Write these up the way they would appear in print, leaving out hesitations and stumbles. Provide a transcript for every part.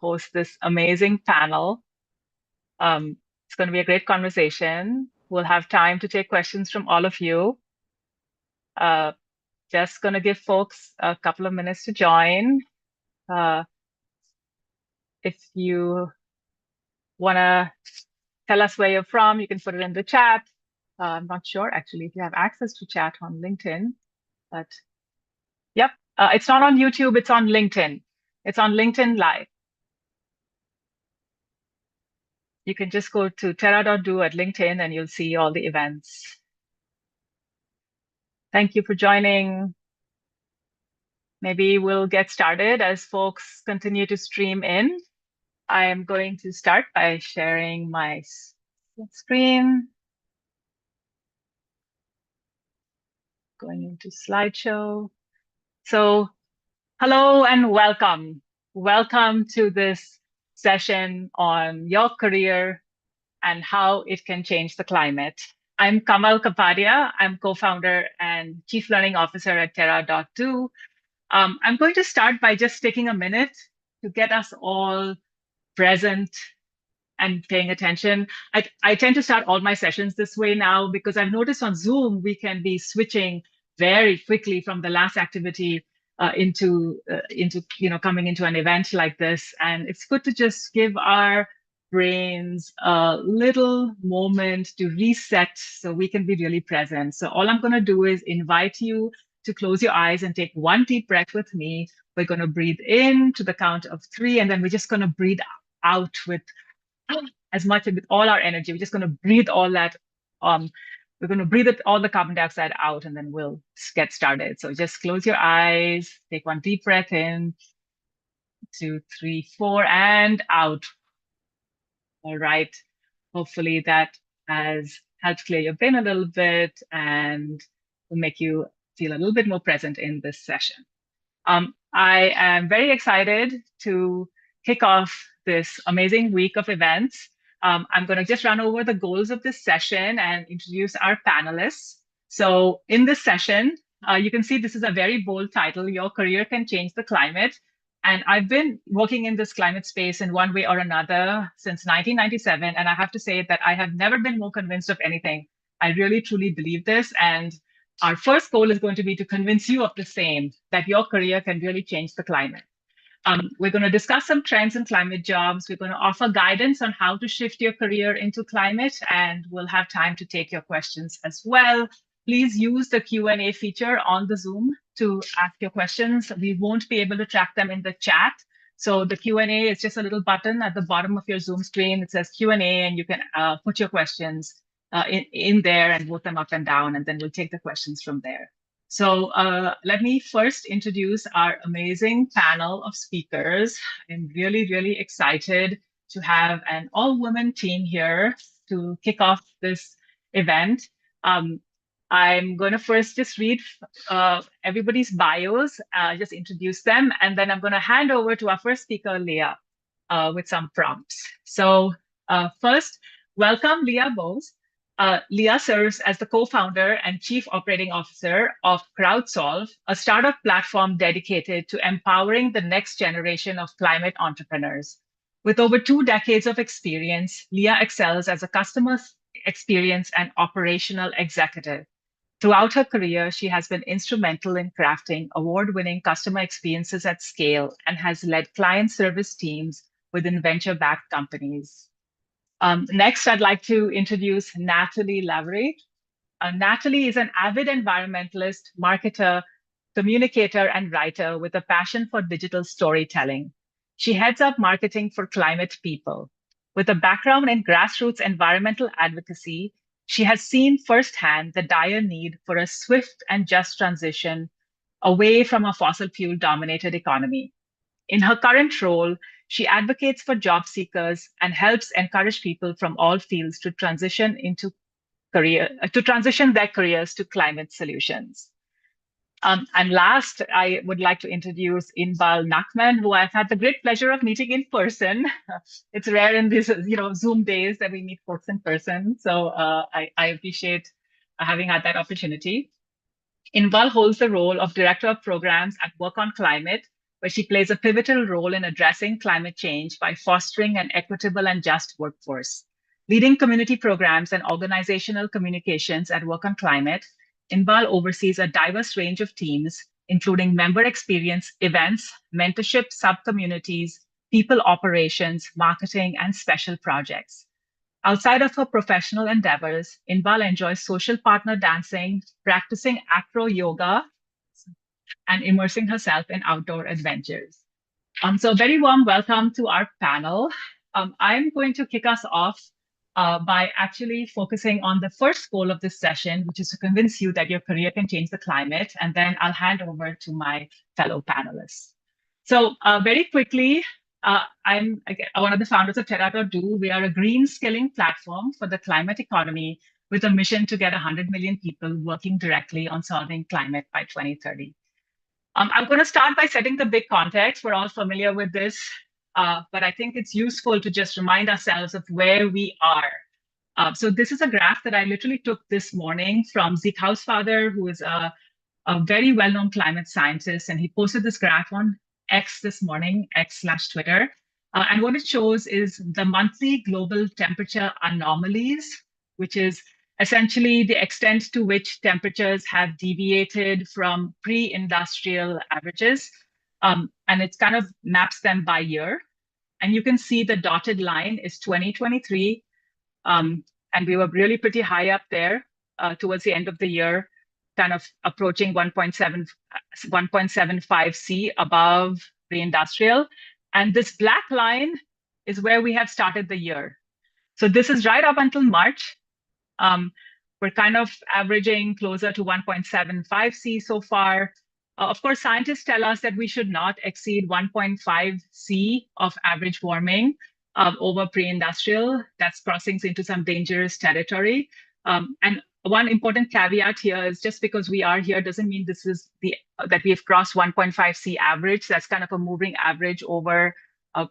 host this amazing panel. It's going to be a great conversation. We'll have time to take questions from all of you. Just going to give folks a couple of minutes to join. If you want to tell us where you're from, you can put it in the chat. I'm not sure, actually, if you have access to chat on LinkedIn, but yep, it's not on YouTube, it's on LinkedIn. It's on LinkedIn Live. You can just go to Terra.do at LinkedIn and you'll see all the events. Thank you for joining. Maybe we'll get started as folks continue to stream in. I am going to start by sharing my screen. Going into slideshow. So hello and welcome. Welcome to this session on your career and how it can change the climate. I'm Kamal Kapadia. I'm co-founder and chief learning officer at Terra.do. I'm going to start by just taking a minute to get us all present and paying attention. I tend to start all my sessions this way now because I've noticed on Zoom, we can be switching very quickly from the last activity into coming into an event like this. And it's good to just give our brains a little moment to reset so we can be really present. So all I'm going to do is invite you to close your eyes and take one deep breath with me. We're going to breathe in to the count of 3, and then we're just going to breathe out with as much with all our energy. We're just going to breathe all that. We're going to breathe all the carbon dioxide out, and then we'll get started. So just close your eyes, take one deep breath in, 2, 3, 4, and out. All right. Hopefully that has helped clear your brain a little bit and will make you feel a little bit more present in this session. I am very excited to kick off this amazing week of events. I'm going to just run over the goals of this session and introduce our panelists. So in this session, you can see this is a very bold title, Your Career Can Change the Climate. And I've been working in this climate space in one way or another since 1997. And I have to say that I have never been more convinced of anything. I really, truly believe this. And our first goal is going to be to convince you of the same, that your career can really change the climate. We're going to discuss some trends in climate jobs. We're going to offer guidance on how to shift your career into climate, and we'll have time to take your questions as well. Please use the Q&A feature on the Zoom to ask your questions. We won't be able to track them in the chat. So the Q&A is just a little button at the bottom of your Zoom screen. It says Q&A, and you can put your questions in there and vote them up and down, and then we'll take the questions from there. So let me first introduce our amazing panel of speakers. I'm really, really excited to have an all-women team here to kick off this event. I'm going to first just read everybody's bios, just introduce them, and then I'm going to hand over to our first speaker, Leah, with some prompts. So first, welcome Leah Bowes. Leah serves as the co-founder and chief operating officer of CrowdSolve, a startup platform dedicated to empowering the next generation of climate entrepreneurs. With over 2 decades of experience, Leah excels as a customer experience and operational executive. Throughout her career, she has been instrumental in crafting award-winning customer experiences at scale and has led client service teams within venture-backed companies. Next, I'd like to introduce Natalie Lavery. Natalie is an avid environmentalist, marketer, communicator, and writer with a passion for digital storytelling. She heads up marketing for Climate People. With a background in grassroots environmental advocacy, she has seen firsthand the dire need for a swift and just transition away from a fossil fuel-dominated economy. In her current role, she advocates for job seekers and helps encourage people from all fields to transition their careers to climate solutions. And last, I would like to introduce Inbal Nachman, who I've had the great pleasure of meeting in person. It's rare in these Zoom days that we meet folks in person. So I appreciate having had that opportunity. Inbal holds the role of Director of Programs at Work on Climate, where she plays a pivotal role in addressing climate change by fostering an equitable and just workforce. Leading community programs and organizational communications at Work on Climate, Inbal oversees a diverse range of teams, including member experience, events, mentorship, sub-communities, people operations, marketing, and special projects. Outside of her professional endeavors, Inbal enjoys social partner dancing, practicing acro yoga, and immersing herself in outdoor adventures. So a very warm welcome to our panel. I'm going to kick us off by actually focusing on the first goal of this session, which is to convince you that your career can change the climate, and then I'll hand over to my fellow panelists. So very quickly, I'm again, one of the founders of Terra.do. We are a green skilling platform for the climate economy with a mission to get 100 million people working directly on solving climate by 2030. I'm going to start by setting the big context. We're all familiar with this, but I think it's useful to just remind ourselves of where we are. So this is a graph that I literally took this morning from Zeke Hausfather, who is a very well-known climate scientist, and he posted this graph on X this morning, X/Twitter. And what it shows is the monthly global temperature anomalies, which is essentially the extent to which temperatures have deviated from pre-industrial averages. And it kind of maps them by year. And you can see the dotted line is 2023. And we were really pretty high up there towards the end of the year, kind of approaching 1.75 C above pre-industrial. And this black line is where we have started the year. So this is right up until March. We're kind of averaging closer to 1.75 C so far. Of course, scientists tell us that we should not exceed 1.5 C of average warming over pre-industrial. That's crossing into some dangerous territory. And one important caveat here is just because we are here doesn't mean this is that we've crossed 1.5 C average. That's kind of a moving average over a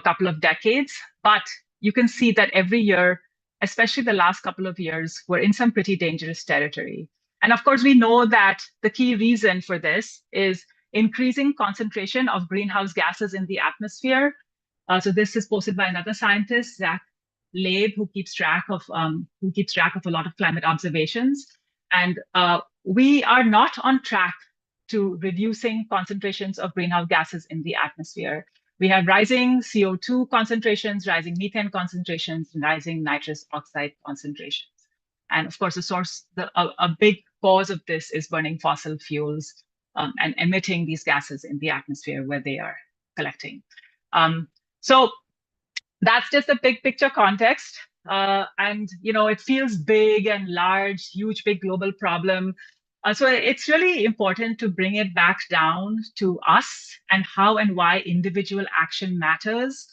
couple of decades. But you can see that every year, especially the last couple of years, we're in some pretty dangerous territory. And of course, we know that the key reason for this is increasing concentration of greenhouse gases in the atmosphere. So this is posted by another scientist, Zach Labe, who keeps track of a lot of climate observations. And we are not on track to reducing concentrations of greenhouse gases in the atmosphere. We have rising CO2 concentrations, rising methane concentrations, and rising nitrous oxide concentrations. And of course, a big cause of this is burning fossil fuels and emitting these gases in the atmosphere where they are collecting. So that's just the big picture context. And it feels big and large, huge, big global problem. So it's really important to bring it back down to us and how and why individual action matters.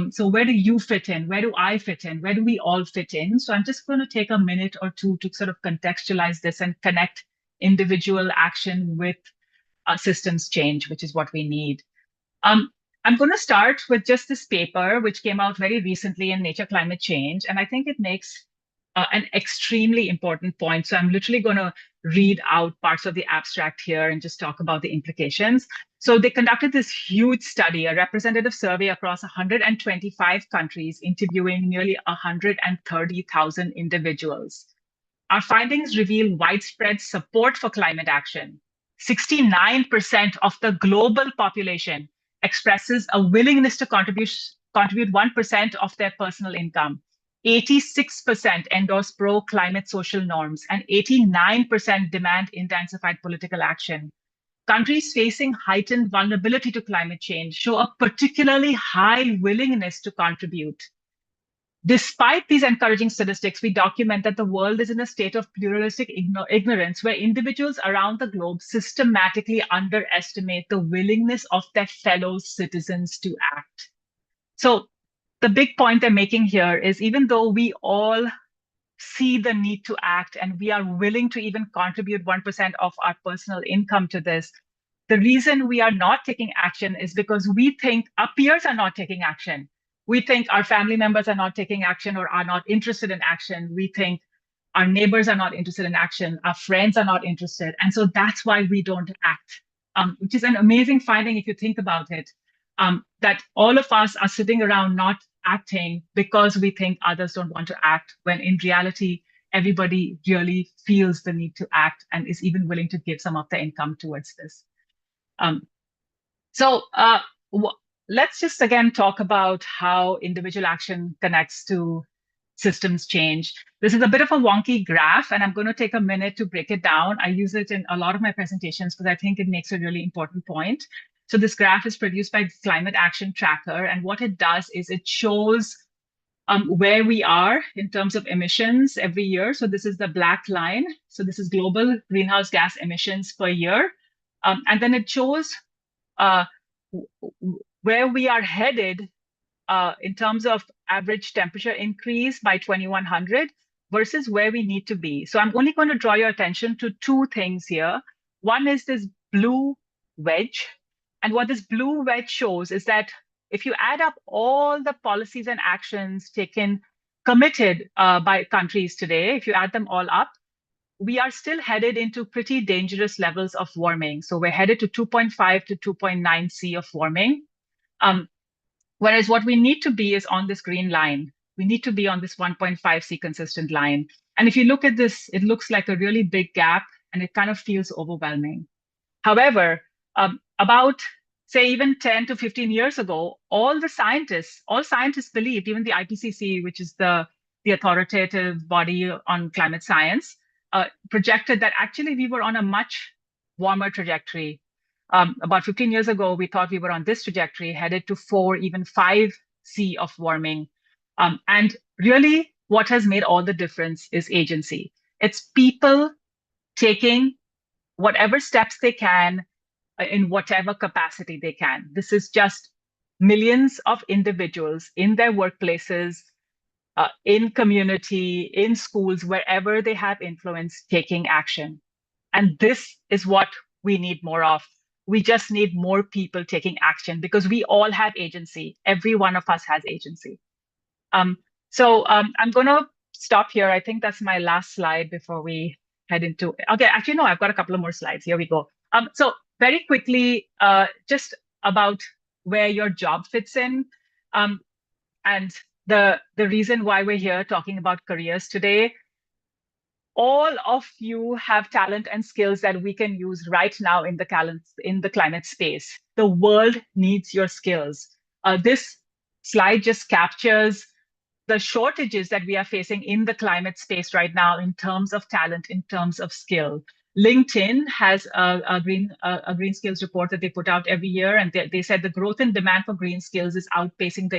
So where do you fit in? Where do I fit in? Where do we all fit in? So I'm just going to take a minute or two to sort of contextualize this and connect individual action with systems change, which is what we need. I'm going to start with just this paper, which came out very recently in Nature Climate Change. And I think it makes an extremely important point. So I'm literally going to read out parts of the abstract here and just talk about the implications. So they conducted this huge study, a representative survey across 125 countries, interviewing nearly 130,000 individuals. Our findings reveal widespread support for climate action. 69% of the global population expresses a willingness to contribute 1% of their personal income. 86% endorse pro-climate social norms, and 89% demand intensified political action. Countries facing heightened vulnerability to climate change show a particularly high willingness to contribute. Despite these encouraging statistics, we document that the world is in a state of pluralistic ignorance, where individuals around the globe systematically underestimate the willingness of their fellow citizens to act. So the big point they're making here is, even though we all see the need to act and we are willing to even contribute 1% of our personal income to this, the reason we are not taking action is because we think our peers are not taking action. We think our family members are not taking action or are not interested in action. We think our neighbors are not interested in action. Our friends are not interested. And so that's why we don't act. which is an amazing finding if you think about it, that all of us are sitting around not acting because we think others don't want to act, when in reality, everybody really feels the need to act and is even willing to give some of their income towards this. Um, so let's just again talk about how individual action connects to systems change. This is a bit of a wonky graph, and I'm going to take a minute to break it down. I use it in a lot of my presentations because I think it makes a really important point. So this graph is produced by Climate Action Tracker, and what it does is it shows where we are in terms of emissions every year. So this is the black line. So this is global greenhouse gas emissions per year. And then it shows uh, where we are headed in terms of average temperature increase by 2100 versus where we need to be. So I'm only going to draw your attention to two things here. One is this blue wedge. And what this blue wedge shows is that if you add up all the policies and actions taken, committed by countries today, if you add them all up, we are still headed into pretty dangerous levels of warming. So we're headed to 2.5 to 2.9 C of warming. Whereas what we need to be is on this green line. We need to be on this 1.5 C consistent line. And if you look at this, it looks like a really big gap and it kind of feels overwhelming. However, about, say, even 10 to 15 years ago, all scientists believed, even the IPCC, which is the authoritative body on climate science, projected that actually we were on a much warmer trajectory. About 15 years ago, we thought we were on this trajectory, headed to 4, even 5 C of warming. And really, what has made all the difference is agency. It's people taking whatever steps they can in whatever capacity they can. This is just millions of individuals in their workplaces, in community, in schools, wherever they have influence, taking action. And this is what we need more of. We just need more people taking action because we all have agency. Every one of us has agency. So I'm going to stop here. I think that's my last slide before we head into, okay, actually, no, I've got a couple of more slides. Here we go. So very quickly, just about where your job fits in. And the reason why we're here talking about careers today. All of you have talent and skills that we can use right now in the climate space. The world needs your skills. This slide just captures the shortages that we are facing in the climate space right now in terms of talent, in terms of skill. LinkedIn has a green skills report that they put out every year, and they said the growth in demand for green skills is outpacing the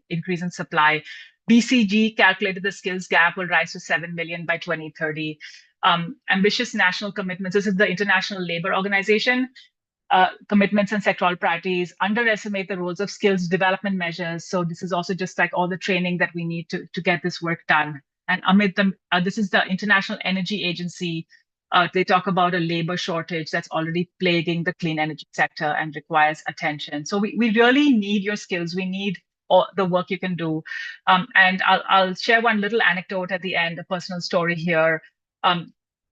increase in supply. BCG calculated the skills gap will rise to 7 million by 2030. Ambitious national commitments. This is the International Labour Organization. Commitments and sectoral priorities underestimate the roles of skills development measures. So this is also just like all the training that we need to get this work done. And amid them, this is the International Energy Agency. They talk about a labor shortage that's already plaguing the clean energy sector and requires attention. So we really need your skills. We need all the work you can do. And I'll share one little anecdote at the end, a personal story here.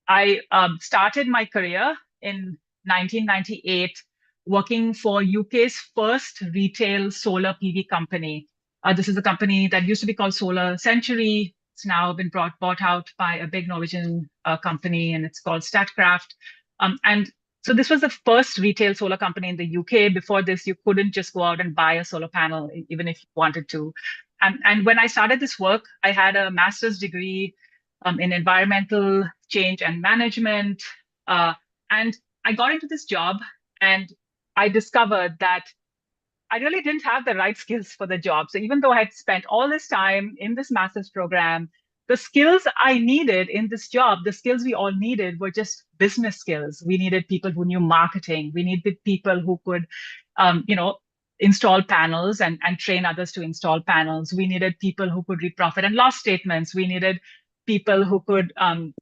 I started my career in 1998 working for UK's first retail solar PV company. This is a company that used to be called Solar Century. It's now been bought out by a big Norwegian company, and it's called Statkraft. And so this was the first retail solar company in the UK. Before this, you couldn't just go out and buy a solar panel, even if you wanted to. And when I started this work, I had a master's degree in environmental change and management. And I got into this job and I discovered that I really didn't have the right skills for the job. So even though I had spent all this time in this master's program, the skills I needed in this job, the skills we all needed were just business skills. We needed people who knew marketing. We needed people who could, install panels and train others to install panels. We needed people who could read profit and loss statements. We needed people who could, run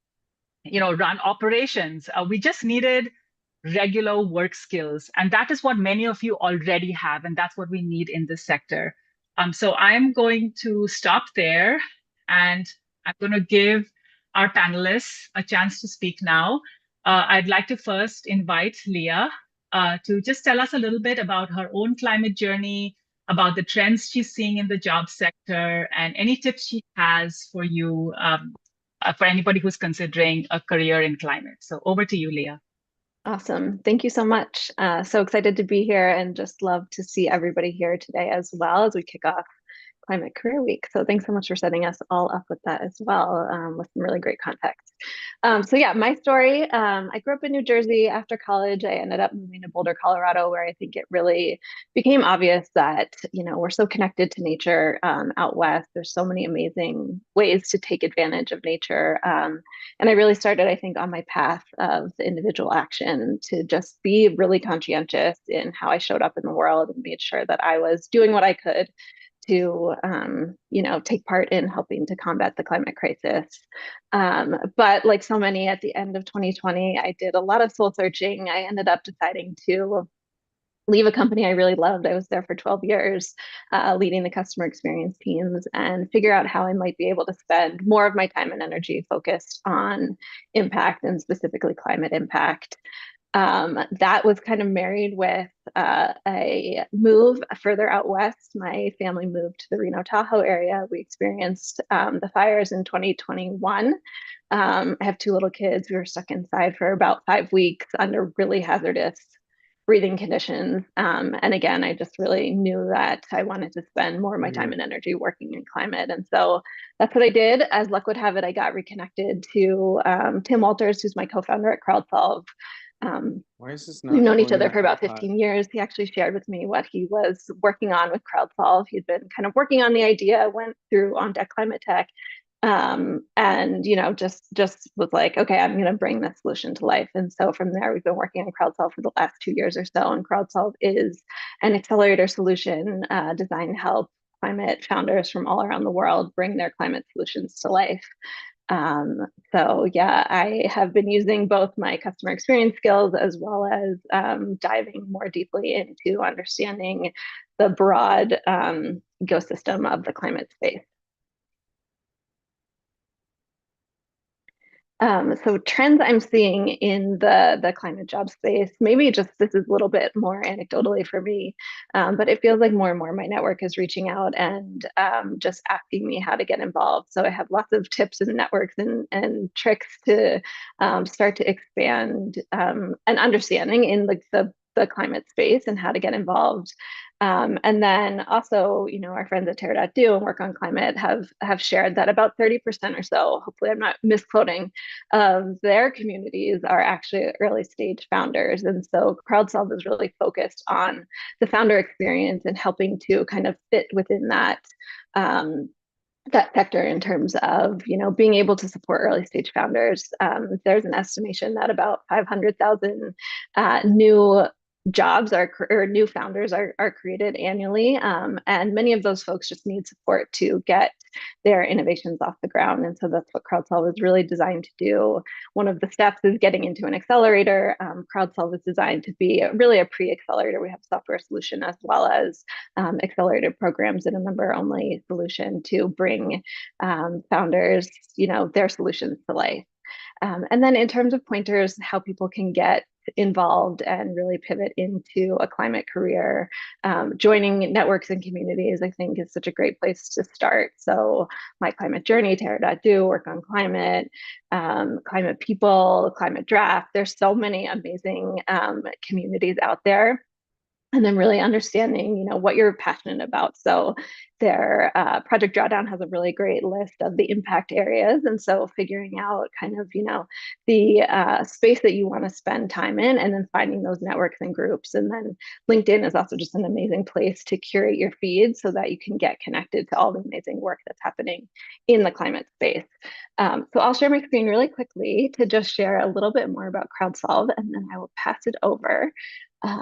operations. We just needed regular work skills. And that is what many of you already have. And that's what we need in this sector. So I'm going to stop there and I'm going to give our panelists a chance to speak now. I'd like to first invite Leah. to just tell us a little bit about her own climate journey, about the trends she's seeing in the job sector, and any tips she has for you, for anybody who's considering a career in climate. So over to you, Leah. Awesome. Thank you so much. So excited to be here and just love to see everybody here today as well as we kick off Climate Career Week. So thanks so much for setting us all up with that as well, with some really great context. So yeah, my story, I grew up in New Jersey. After college, I ended up moving to Boulder, Colorado, where I think it really became obvious that, we're so connected to nature out west. There's so many amazing ways to take advantage of nature. And I really started, I think, on my path of the individual action to just be really conscientious in how I showed up in the world and made sure that I was doing what I could to take part in helping to combat the climate crisis. But like so many at the end of 2020, I did a lot of soul searching. I ended up deciding to leave a company I really loved. I was there for 12 years, leading the customer experience teams, and figure out how I might be able to spend more of my time and energy focused on impact, and specifically climate impact. That was kind of married with a move further out west. My family moved to the Reno Tahoe area. We experienced the fires in 2021. I have two little kids. We were stuck inside for about 5 weeks under really hazardous breathing conditions. And again, I just really knew that I wanted to spend more of my time and energy working in climate. And so that's what I did. As luck would have it, I got reconnected to Tim Walters, who's my co-founder at CrowdSolve. Why is this We've not known each going other up for about hot? 15 years. He actually shared with me what he was working on with CrowdSolve. He'd been kind of working on the idea, went through On Deck Climate Tech, and just was like, okay, I'm going to bring this solution to life. And so from there, we've been working on CrowdSolve for the last 2 years or so. And CrowdSolve is an accelerator solution designed to help climate founders from all around the world bring their climate solutions to life. So yeah, I have been using both my customer experience skills as well as diving more deeply into understanding the broad ecosystem of the climate space. So trends I'm seeing in the climate job space, maybe just this is a little bit more anecdotally for me, but it feels like more and more my network is reaching out and just asking me how to get involved. So I have lots of tips and networks and tricks to start to expand an understanding in the climate space and how to get involved. And then also, our friends at Terra.do and Work on Climate have shared that about 30% or so, hopefully I'm not misquoting, of their communities are actually early stage founders. And so CrowdSolve is really focused on the founder experience and helping to kind of fit within that sector in terms of being able to support early stage founders. There's an estimation that about 500,000 new jobs or new founders are created annually, and many of those folks just need support to get their innovations off the ground. And so that's what CrowdSolve is really designed to do. One of the steps is getting into an accelerator. CrowdSolve is designed to be really a pre-accelerator. We have a software solution as well as accelerated programs and a member-only solution to bring founders, their solutions to life. And then in terms of pointers, how people can get involved and really pivot into a climate career, joining networks and communities, I think is such a great place to start. So My Climate Journey, Terra.do, Work on Climate, Climate People, Climate Draft. There's so many amazing communities out there. And then really understanding, what you're passionate about. So their Project Drawdown has a really great list of the impact areas. And so figuring out kind of, the space that you want to spend time in, and then finding those networks and groups. And then LinkedIn is also just an amazing place to curate your feed so that you can get connected to all the amazing work that's happening in the climate space. So I'll share my screen really quickly to just share a little bit more about CrowdSolve, and then I will pass it over.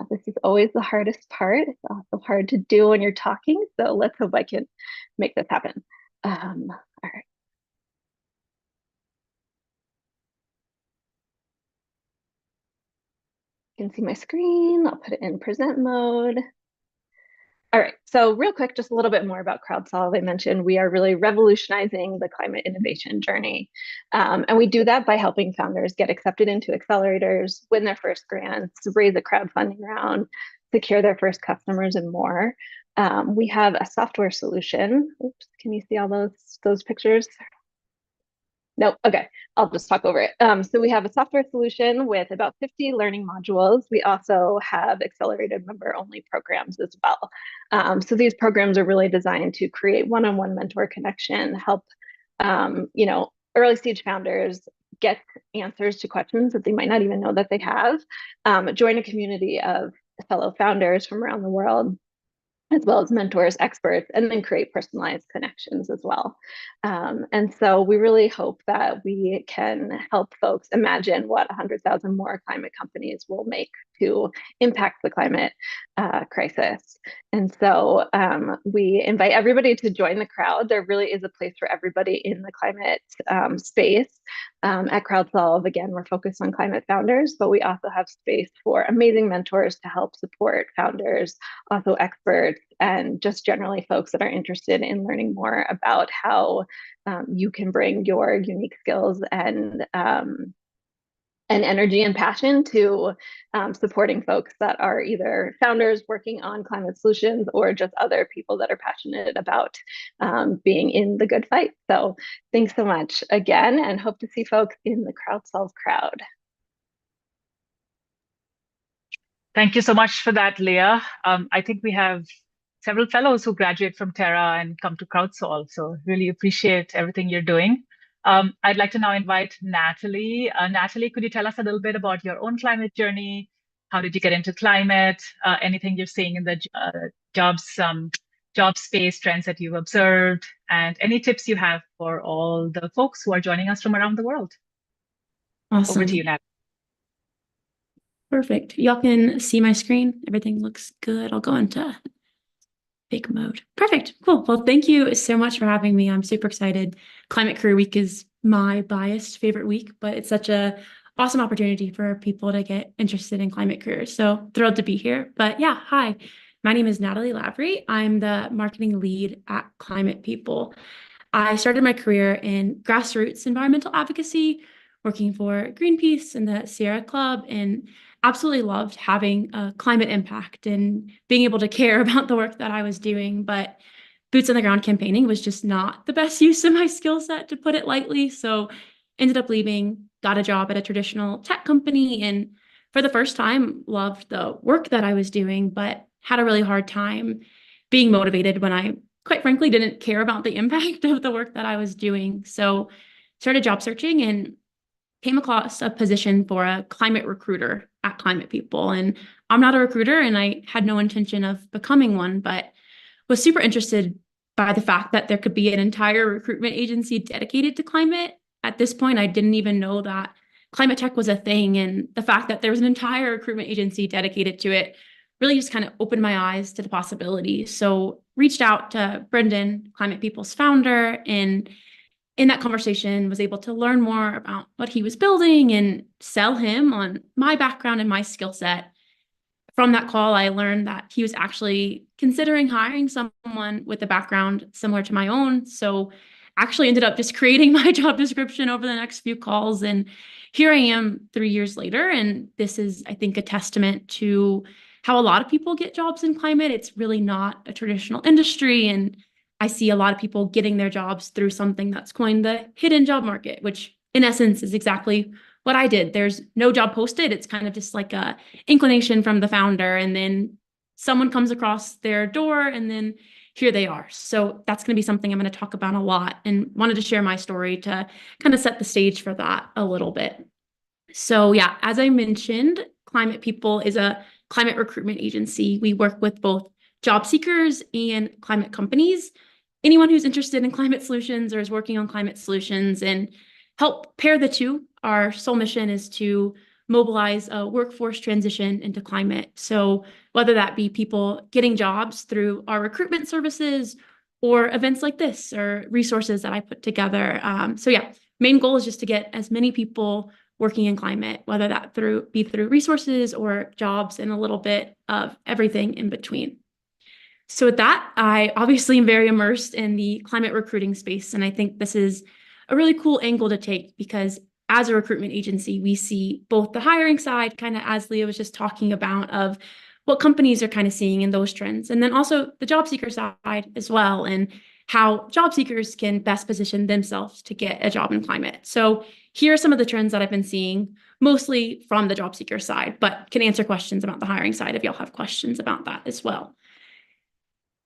This is always the hardest part. It's also hard to do when you're talking. So let's hope I can make this happen. All right. You can see my screen. I'll put it in present mode. All right, so real quick, just a little bit more about CrowdSolve. I mentioned we are really revolutionizing the climate innovation journey. And we do that by helping founders get accepted into accelerators, win their first grants, raise a crowdfunding round, secure their first customers, and more. We have a software solution. Oops, can you see all those pictures? No, okay, I'll just talk over it. So we have a software solution with about 50 learning modules. We also have accelerated member-only programs as well. So these programs are really designed to create one-on-one mentor connection, help early stage founders get answers to questions that they might not even know that they have, join a community of fellow founders from around the world, as well as mentors, experts, and then create personalized connections as well. And so we really hope that we can help folks imagine what 100,000 more climate companies will make to impact the climate crisis. And so we invite everybody to join the crowd. There really is a place for everybody in the climate space. At CrowdSolve, again, we're focused on climate founders, but we also have space for amazing mentors to help support founders, also experts, and just generally folks that are interested in learning more about how you can bring your unique skills and energy and passion to supporting folks that are either founders working on climate solutions or just other people that are passionate about being in the good fight. So thanks so much again, and hope to see folks in the CrowdSolve crowd. Thank you so much for that, Leah. I think we have several fellows who graduate from Terra and come to CrowdSolve, so really appreciate everything you're doing. I'd like to now invite Natalie. Natalie, could you tell us a little bit about your own climate journey? How did you get into climate? Anything you're seeing in the job space trends that you've observed, and any tips you have for all the folks who are joining us from around the world? Awesome. Over to you, Natalie. Perfect. Y'all can see my screen. Everything looks good. I'll go into big mode. Perfect. Cool. Well, thank you so much for having me. I'm super excited. Climate Career Week is my biased favorite week, but it's such a awesome opportunity for people to get interested in climate careers. So thrilled to be here. But yeah, hi. My name is Natalie Lavery. I'm the marketing lead at Climate People. I started my career in grassroots environmental advocacy, working for Greenpeace and the Sierra Club, and absolutely loved having a climate impact and being able to care about the work that I was doing. But boots on the ground campaigning was just not the best use of my skill set, to put it lightly. So ended up leaving, got a job at a traditional tech company, and for the first time, loved the work that I was doing, but had a really hard time being motivated when I, quite frankly, didn't care about the impact of the work that I was doing. So started job searching and came across a position for a climate recruiter at Climate People. And I'm not a recruiter, and I had no intention of becoming one, but was super interested by the fact that there could be an entire recruitment agency dedicated to climate. At this point, I didn't even know that climate tech was a thing. And the fact that there was an entire recruitment agency dedicated to it really just kind of opened my eyes to the possibilities. So reached out to Brendan, Climate People's founder, and in that conversation was able to learn more about what he was building and sell him on my background and my skill set. From that call, I learned that he was actually considering hiring someone with a background similar to my own. So actually ended up just creating my job description over the next few calls. And here I am 3 years later. And this is, I think, a testament to how a lot of people get jobs in climate. It's really not a traditional industry. And I see a lot of people getting their jobs through something that's coined the hidden job market, which in essence is exactly what I did. There's no job posted. It's kind of just like a inclination from the founder, and then someone comes across their door, and then here they are. So that's going to be something I'm going to talk about a lot, and wanted to share my story to kind of set the stage for that a little bit. So yeah, as I mentioned, Climate People is a climate recruitment agency. We work with both job seekers and climate companies, anyone who's interested in climate solutions or is working on climate solutions, and help pair the two. Our sole mission is to mobilize a workforce transition into climate. So whether that be people getting jobs through our recruitment services or events like this or resources that I put together. So yeah, main goal is just to get as many people working in climate, whether that be through resources or jobs, and a little bit of everything in between. So with that, I obviously am very immersed in the climate recruiting space. And I think this is a really cool angle to take because as a recruitment agency, we see both the hiring side, kind of as Leah was just talking about, of what companies are kind of seeing in those trends. And then also the job seeker side as well, and how job seekers can best position themselves to get a job in climate. So here are some of the trends that I've been seeing, mostly from the job seeker side, but can answer questions about the hiring side if y'all have questions about that as well.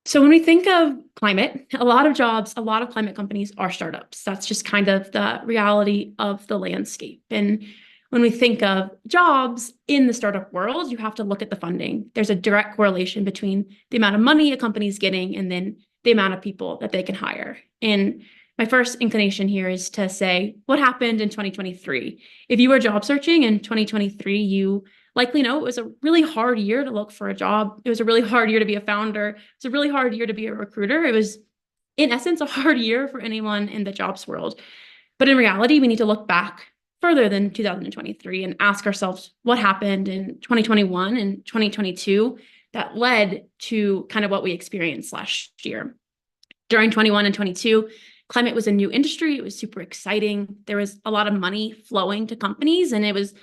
So when we think of climate, a lot of jobs, a lot of climate companies are startups. That's just kind of the reality of the landscape. And when we think of jobs in the startup world, you have to look at the funding. There's a direct correlation between the amount of money a company's getting and then the amount of people that they can hire. And my first inclination here is to say, what happened in 2023? If you were job searching in 2023, you likely know it was a really hard year to look for a job. It was a really hard year to be a founder. It's a really hard year to be a recruiter. It was, in essence, a hard year for anyone in the jobs world. But in reality, we need to look back further than 2023 and ask ourselves what happened in 2021 and 2022 that led to kind of what we experienced last year. During 21 and 22, climate was a new industry. It was super exciting. There was a lot of money flowing to companies, and it was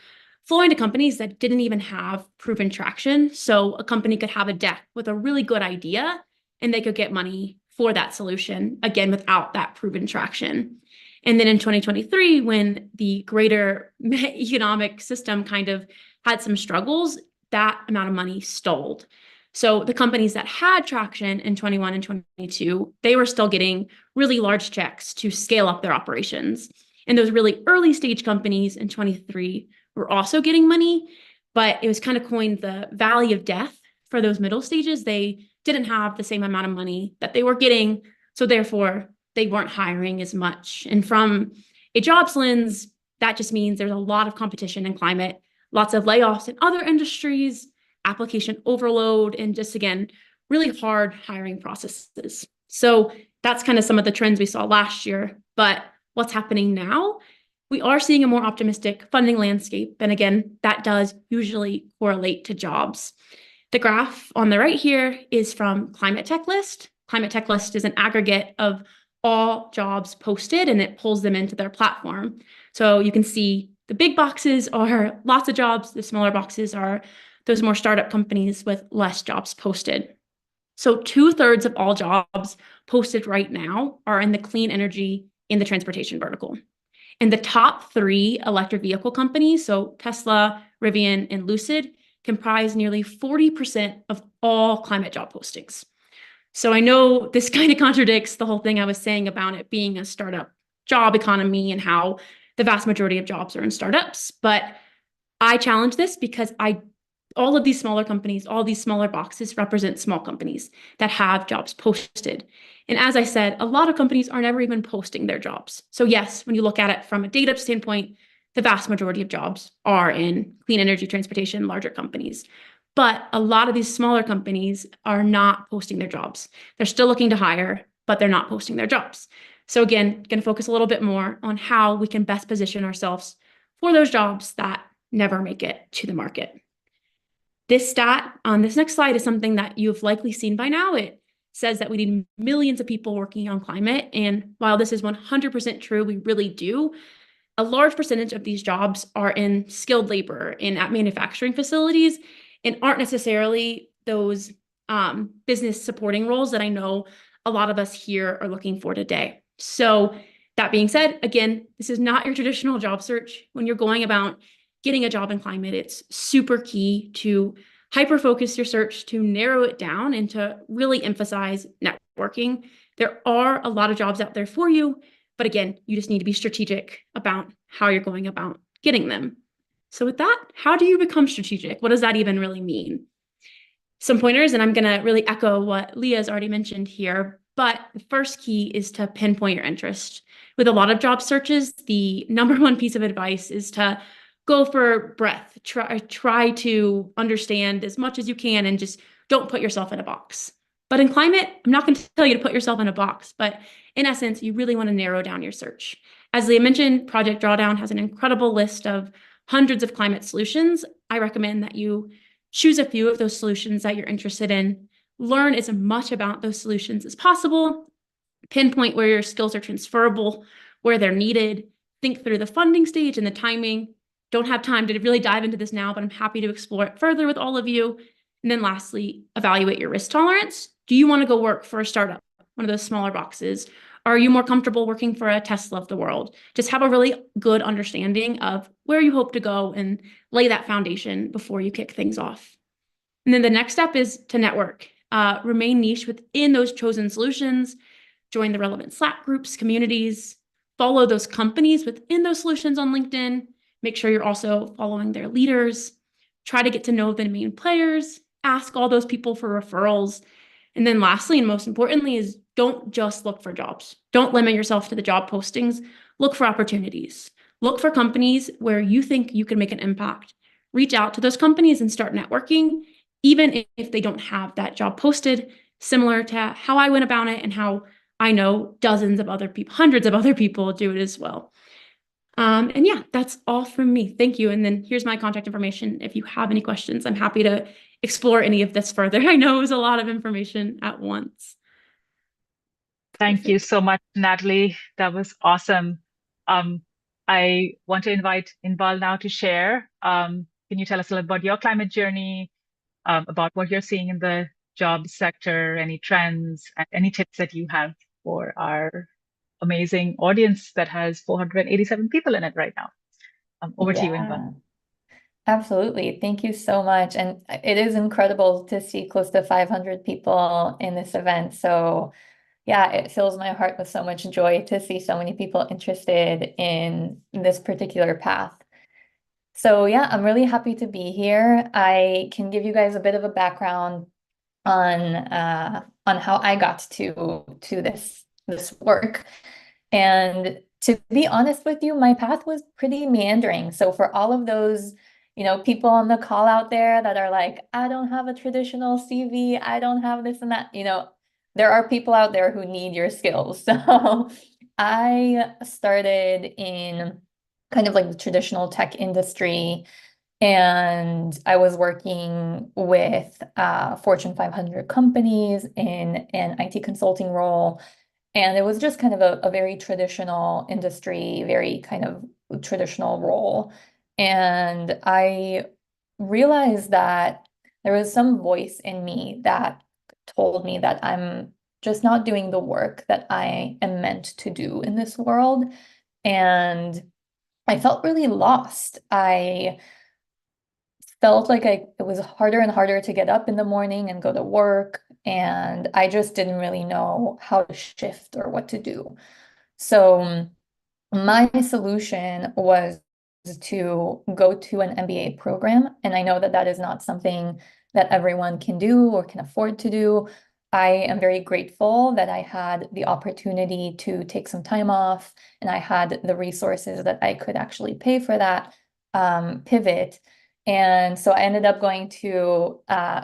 flowing to companies that didn't even have proven traction. So a company could have a deck with a really good idea, and they could get money for that solution, again, without that proven traction. And then in 2023, when the greater economic system kind of had some struggles, that amount of money stalled. So the companies that had traction in 21 and 22, they were still getting really large checks to scale up their operations. And those really early stage companies in 23 were also getting money, but it was kind of coined the valley of death for those middle stages. They didn't have the same amount of money that they were getting, so therefore they weren't hiring as much. And from a jobs lens, that just means there's a lot of competition in climate, lots of layoffs in other industries, application overload, and just, again, really hard hiring processes. So that's kind of some of the trends we saw last year. But what's happening now? We are seeing a more optimistic funding landscape. And again, that does usually correlate to jobs. The graph on the right here is from Climate Tech List. Climate Tech List is an aggregate of all jobs posted, and it pulls them into their platform. So you can see the big boxes are lots of jobs. The smaller boxes are those more startup companies with less jobs posted. So 2/3 of all jobs posted right now are in the clean energy and the transportation vertical. And the top 3 electric vehicle companies, so Tesla, Rivian, and Lucid, comprise nearly 40% of all climate job postings. So I know this kind of contradicts the whole thing I was saying about it being a startup job economy and how the vast majority of jobs are in startups, but I challenge this because all of these smaller companies, all these smaller boxes represent small companies that have jobs posted. And as I said, a lot of companies are never even posting their jobs. So yes, when you look at it from a data standpoint, the vast majority of jobs are in clean energy, transportation, larger companies. But a lot of these smaller companies are not posting their jobs. They're still looking to hire, but they're not posting their jobs. So again, going to focus a little bit more on how we can best position ourselves for those jobs that never make it to the market. This stat on this next slide is something that you've likely seen by now. It says that we need millions of people working on climate. And while this is 100% true, we really do. A large percentage of these jobs are in skilled labor and at manufacturing facilities and aren't necessarily those business supporting roles that I know a lot of us here are looking for today. So that being said, again, this is not your traditional job search. When you're going about getting a job in climate, it's super key to hyper-focus your search, to narrow it down, and to really emphasize networking. There are a lot of jobs out there for you, but again, you just need to be strategic about how you're going about getting them. So with that, how do you become strategic? What does that even really mean? Some pointers, and I'm going to really echo what Leah's already mentioned here, but the first key is to pinpoint your interest. With a lot of job searches, the number one piece of advice is to go for breadth. Try to understand as much as you can and just don't put yourself in a box. But in climate, I'm not going to tell you to put yourself in a box, but in essence, you really want to narrow down your search. As Leah mentioned, Project Drawdown has an incredible list of hundreds of climate solutions. I recommend that you choose a few of those solutions that you're interested in, learn as much about those solutions as possible, pinpoint where your skills are transferable, where they're needed, think through the funding stage and the timing. Don't have time to really dive into this now, but I'm happy to explore it further with all of you. And then lastly, evaluate your risk tolerance. Do you want to go work for a startup, one of those smaller boxes? Are you more comfortable working for a Tesla of the world? Just have a really good understanding of where you hope to go and lay that foundation before you kick things off. And then the next step is to network. Remain niche within those chosen solutions. Join the relevant Slack groups, communities. Follow those companies within those solutions on LinkedIn. Make sure you're also following their leaders. Try to get to know the main players. Ask all those people for referrals. And then lastly, and most importantly, is don't just look for jobs. Don't limit yourself to the job postings. Look for opportunities. Look for companies where you think you can make an impact. Reach out to those companies and start networking, even if they don't have that job posted, similar to how I went about it and how I know dozens of other people, hundreds of other people do it as well. And yeah, that's all from me. Thank you. And then here's my contact information. If you have any questions, I'm happy to explore any of this further. I know it was a lot of information at once. Thank you so much, Natalie. That was awesome. I want to invite Inbal now to share. Can you tell us a little about your climate journey, about what you're seeing in the job sector, any trends, and any tips that you have for our amazing audience that has 487 people in it right now. Over to you, Inbal. Absolutely. Thank you so much. And it is incredible to see close to 500 people in this event. So yeah, it fills my heart with so much joy to see so many people interested in this particular path. So yeah, I'm really happy to be here. I can give you guys a bit of a background on how I got to this work. And to be honest with you, my path was pretty meandering. So for all of those, people on the call out there that are like, I don't have a traditional CV, I don't have this and that, there are people out there who need your skills. So I started in kind of like the traditional tech industry, and I was working with Fortune 500 companies in an IT consulting role. And it was just kind of a very traditional industry, very kind of traditional role. And I realized that there was some voice in me that told me that I'm just not doing the work that I am meant to do in this world. And I felt really lost. I felt like it was harder and harder to get up in the morning and go to work. And I just didn't really know how to shift or what to do. So my solution was to go to an MBA program. And I know that that is not something that everyone can do or can afford to do. I am very grateful that I had the opportunity to take some time off, and I had the resources that I could actually pay for that pivot. And so I ended up going to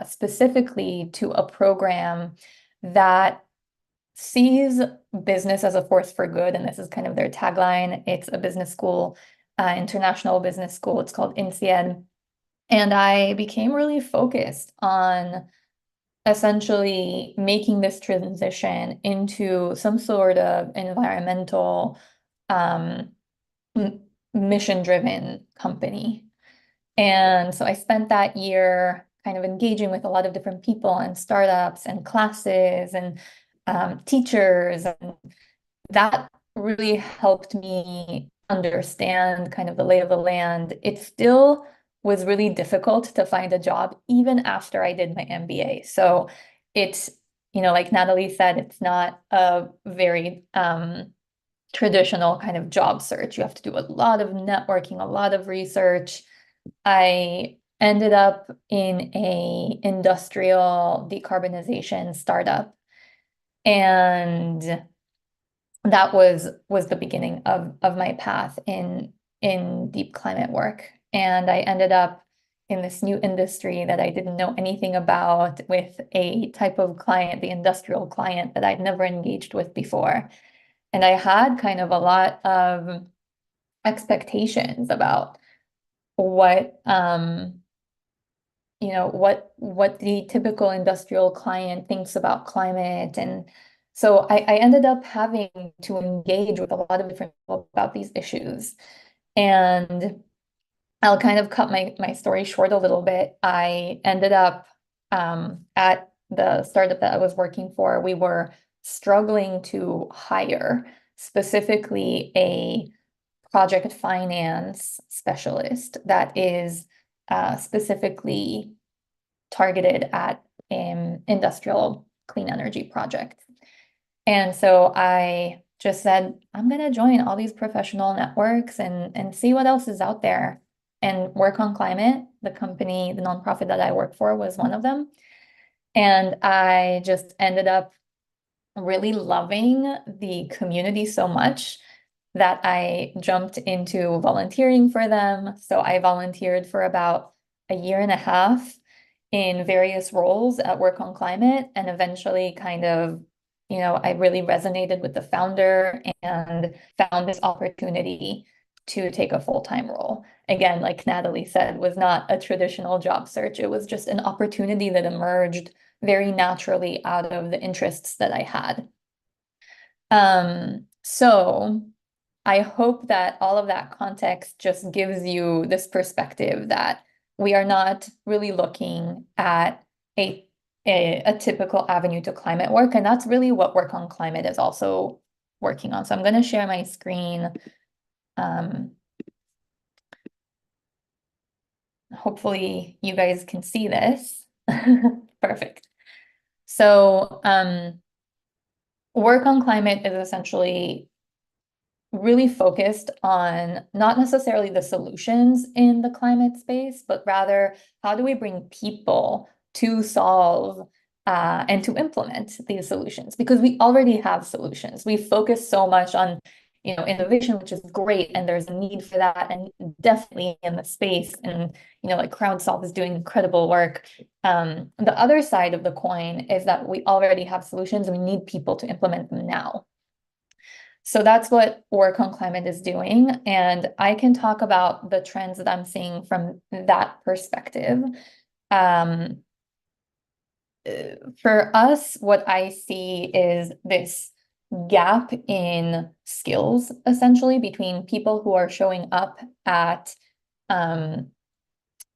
specifically to a program that sees business as a force for good. And this is kind of their tagline. It's a business school, international business school. It's called INSEAD. And I became really focused on essentially making this transition into some sort of environmental, mission-driven company. And so I spent that year kind of engaging with a lot of different people and startups and classes and teachers. And that really helped me understand kind of the lay of the land. It still was really difficult to find a job even after I did my MBA. So it's, like Natalie said, it's not a very traditional kind of job search. You have to do a lot of networking, a lot of research. I ended up in a industrial decarbonization startup, and that was the beginning of my path in deep climate work. And I ended up in this new industry that I didn't know anything about, with a type of client, the industrial client, that I'd never engaged with before. And I had kind of a lot of expectations about what what the typical industrial client thinks about climate. And so I ended up having to engage with a lot of different people about these issues. And I'll kind of cut my story short a little bit. I ended up at the startup that I was working for, we were struggling to hire specifically a project finance specialist that is specifically targeted at industrial clean energy projects. And so I just said, I'm going to join all these professional networks and see what else is out there and work on climate. The company, the nonprofit that I work for was one of them. And I just ended up really loving the community so much that I jumped into volunteering for them. So I volunteered for about a year and a half in various roles at Work on Climate, and eventually kind of, I really resonated with the founder and found this opportunity to take a full-time role. Again, like Natalie said, was not a traditional job search. It was just an opportunity that emerged very naturally out of the interests that I had. So I hope that all of that context just gives you this perspective that we are not really looking at a typical avenue to climate work. And that's really what Work on Climate is also working on. So I'm going to share my screen. Hopefully you guys can see this. Perfect. So Work on Climate is essentially really focused on not necessarily the solutions in the climate space, but rather how do we bring people to solve and to implement these solutions? Because we already have solutions. We focus so much on innovation, which is great, and there's a need for that, and definitely in the space, and like CrowdSolve is doing incredible work. The other side of the coin is that we already have solutions and we need people to implement them now. So that's what Work on Climate is doing. And I can talk about the trends that I'm seeing from that perspective. For us, what I see is this gap in skills, essentially, between people who are showing up at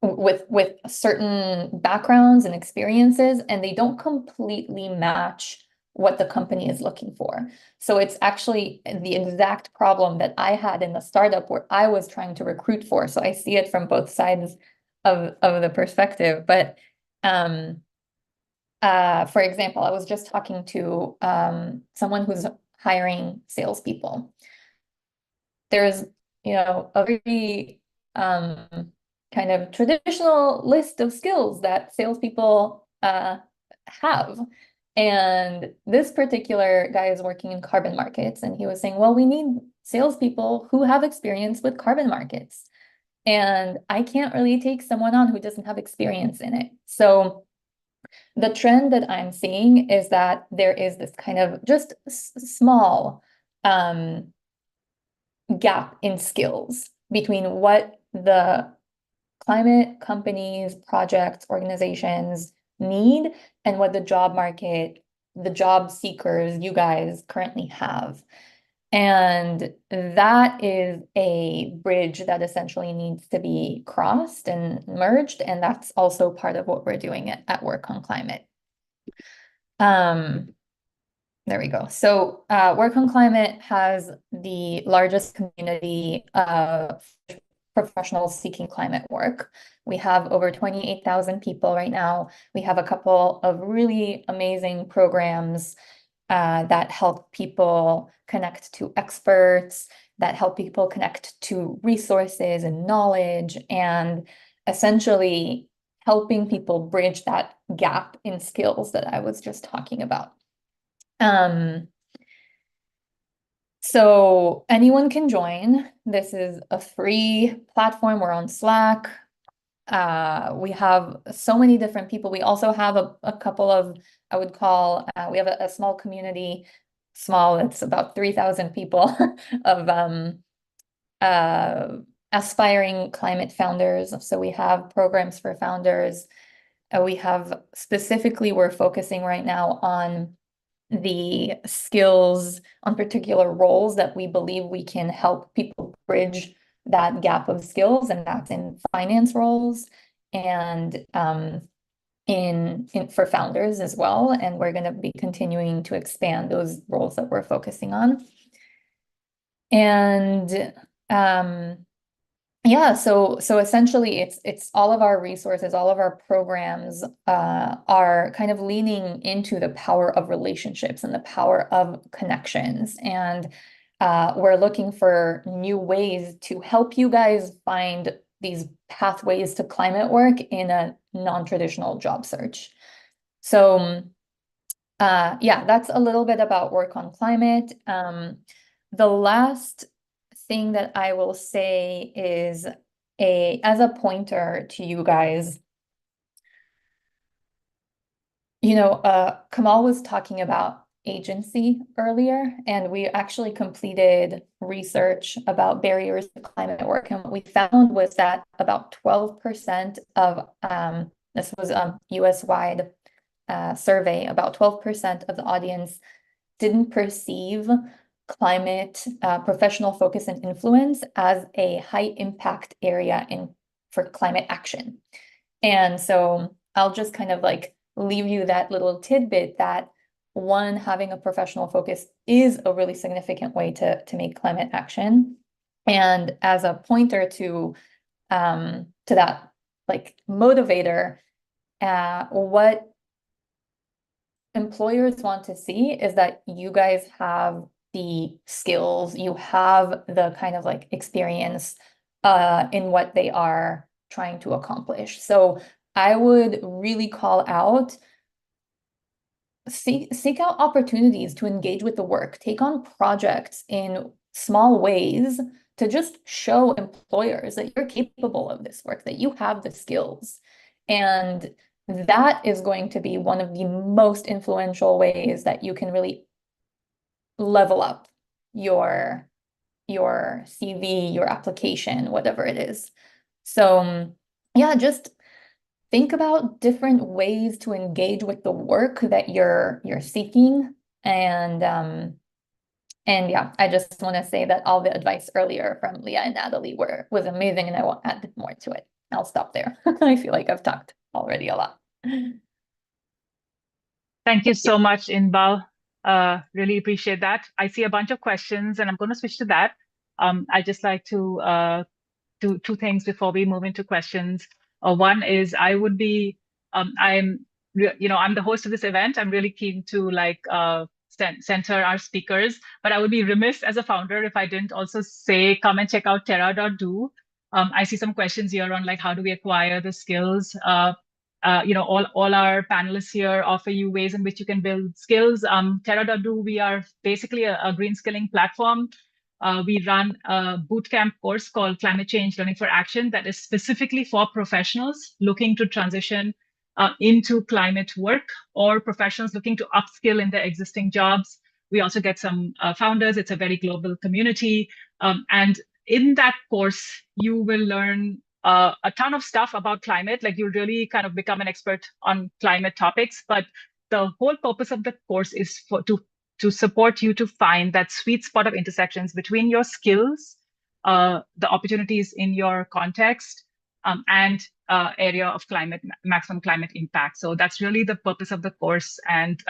with certain backgrounds and experiences, and they don't completely match what the company is looking for. So it's actually the exact problem that I had in the startup where I was trying to recruit for. So I see it from both sides of the perspective. But for example, I was just talking to someone who's hiring salespeople. There's, a very kind of traditional list of skills that salespeople have. And this particular guy is working in carbon markets, and he was saying, well, we need salespeople who have experience with carbon markets. And I can't really take someone on who doesn't have experience in it. So the trend that I'm seeing is that there is this kind of just small gap in skills between what the climate companies, projects, organizations need and what the job market, the job seekers, you guys currently have. And that is a bridge that essentially needs to be crossed and merged. And that's also part of what we're doing at Work on Climate. There we go. So Work on Climate has the largest community of professionals seeking climate work. We have over 28,000 people right now. We have a couple of really amazing programs that help people connect to experts, that help people connect to resources and knowledge, and essentially helping people bridge that gap in skills that I was just talking about. So anyone can join. This is a free platform. We're on Slack. We have so many different people. We also have a couple of, I would call, we have a small community, it's about 3,000 people of aspiring climate founders. So we have programs for founders. we have specifically, we're focusing right now on the skills, on particular roles that we believe we can help people bridge that gap of skills, and that's in finance roles and in for founders as well. And we're going to be continuing to expand those roles that we're focusing on. And yeah, so essentially it's all of our resources, all of our programs are kind of leaning into the power of relationships and the power of connections. And we're looking for new ways to help you guys find these pathways to climate work in a non-traditional job search. So yeah, that's a little bit about work on climate. The last thing that I will say is as a pointer to you guys, you know, Kamal was talking about agency earlier, and we actually completed research about barriers to climate work. And what we found was that about 12% of, this was a US-wide survey, about 12% of the audience didn't perceive climate professional focus and influence as a high impact area for climate action. And so I'll just kind of like leave you that little tidbit that one, having a professional focus is a really significant way to make climate action. And as a pointer to that like motivator, what employers want to see is that you guys have the skills, you have the kind of like experience in what they are trying to accomplish. So I would really call out, seek out opportunities to engage with the work, take on projects in small ways to just show employers that you're capable of this work, that you have the skills. And that is going to be one of the most influential ways that you can really level up your CV, your application, whatever it is. So yeah, just think about different ways to engage with the work that you're seeking. And yeah, I just want to say that all the advice earlier from Leah and Natalie was amazing, and I won't add more to it. I'll stop there. I feel like I've talked already a lot. Thank you so much, Inbal. Really appreciate that. I see a bunch of questions, and I'm going to switch to that. I'd just like to do two things before we move into questions. One is I'm the host of this event. I'm really keen to center our speakers, but I would be remiss as a founder if I didn't also say, come and check out Terra.do. I see some questions here on like, how do we acquire the skills? All our panelists here offer you ways in which you can build skills. Terra.do, we are basically a green skilling platform. We run a bootcamp course called Climate Change Learning for Action that is specifically for professionals looking to transition into climate work, or professionals looking to upskill in their existing jobs. We also get some founders. It's a very global community. And in that course, you will learn a ton of stuff about climate. Like, you'll really kind of become an expert on climate topics. But the whole purpose of the course is to support you to find that sweet spot of intersections between your skills, the opportunities in your context, and area of maximum climate impact. So that's really the purpose of the course. And